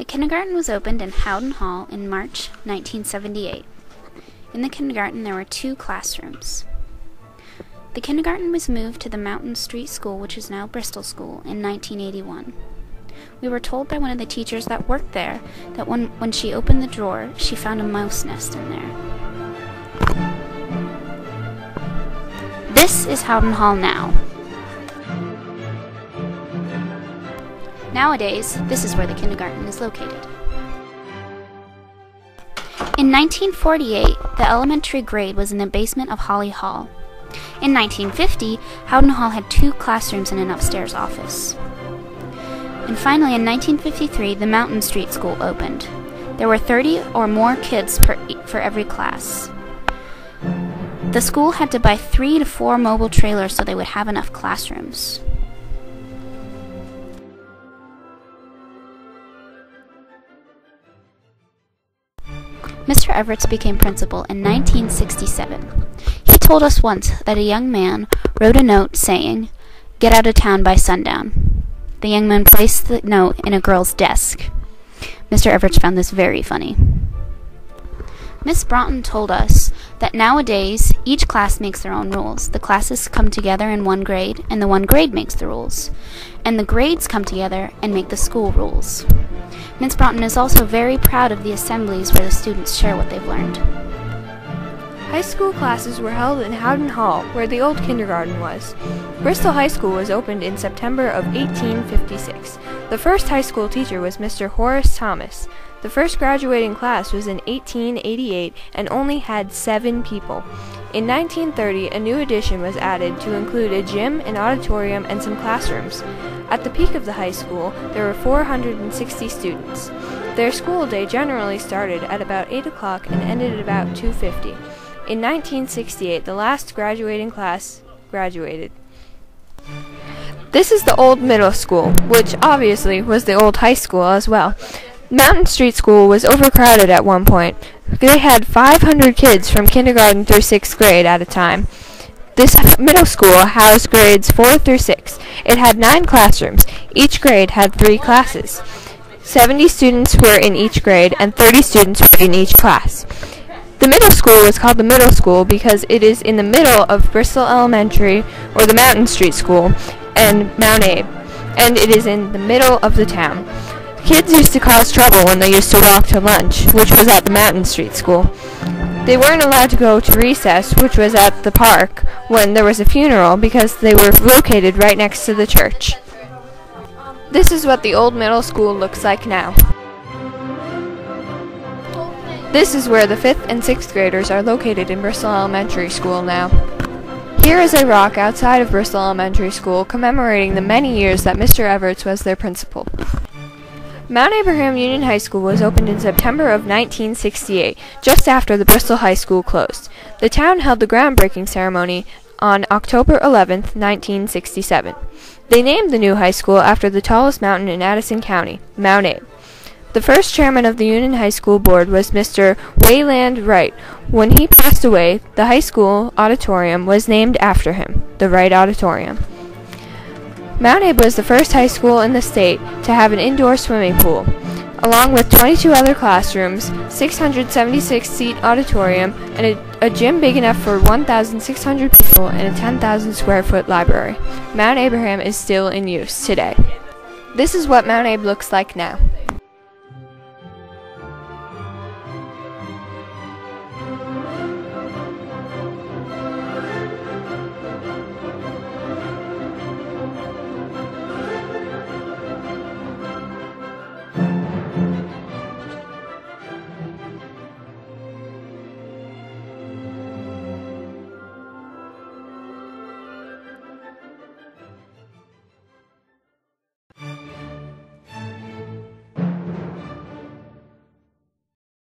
The kindergarten was opened in Howden Hall in March 1978. In the kindergarten there were 2 classrooms. The kindergarten was moved to the Mountain Street School, which is now Bristol School, in 1981. We were told by one of the teachers that worked there that when she opened the drawer, she found a mouse nest in there. This is Howden Hall now. Nowadays, this is where the kindergarten is located. In 1948, the elementary grade was in the basement of Holly Hall. In 1950, Howden Hall had 2 classrooms and an upstairs office. And finally, in 1953, the Mountain Street School opened. There were 30 or more kids for every class. The school had to buy 3 to 4 mobile trailers so they would have enough classrooms. Mr. Everett became principal in 1967. He told us once that a young man wrote a note saying, "Get out of town by sundown." The young man placed the note in a girl's desk. Mr. Everett found this very funny. Miss Broughton told us that nowadays each class makes their own rules. The classes come together in one grade, and the one grade makes the rules. And the grades come together and make the school rules. Miss Broughton is also very proud of the assemblies where the students share what they've learned. High school classes were held in Howden Hall, where the old kindergarten was. Bristol High School was opened in September of 1856. The first high school teacher was Mr. Horace Thomas. The first graduating class was in 1888 and only had 7 people. In 1930, a new addition was added to include a gym, an auditorium, and some classrooms. At the peak of the high school, there were 460 students. Their school day generally started at about 8 o'clock and ended at about 2:50. In 1968, the last graduating class graduated. This is the old middle school, which obviously was the old high school as well. Mountain Street School was overcrowded at one point. They had 500 kids from kindergarten through 6th grade at a time. This middle school housed grades 4 through 6. It had 9 classrooms. Each grade had 3 classes. 70 students were in each grade, and 30 students were in each class. The middle school was called the middle school because it is in the middle of Bristol Elementary, or the Mountain Street School, and Mount Abe, and it is in the middle of the town. Kids used to cause trouble when they used to walk to lunch, which was at the Mountain Street School. They weren't allowed to go to recess, which was at the park, when there was a funeral because they were located right next to the church. This is what the old middle school looks like now. This is where the 5th and 6th graders are located in Bristol Elementary School now. Here is a rock outside of Bristol Elementary School commemorating the many years that Mr. Everett was their principal. Mount Abraham Union High School was opened in September of 1968, just after the Bristol High School closed. The town held the groundbreaking ceremony on October 11, 1967. They named the new high school after the tallest mountain in Addison County, Mount Abe. The first chairman of the Union High School Board was Mr. Wayland Wright. When he passed away, the high school auditorium was named after him, the Wright Auditorium. Mount Abe was the first high school in the state to have an indoor swimming pool, along with 22 other classrooms, 676-seat auditorium, and a gym big enough for 1,600 people and a 10,000-square-foot library. Mount Abraham is still in use today. This is what Mount Abe looks like now.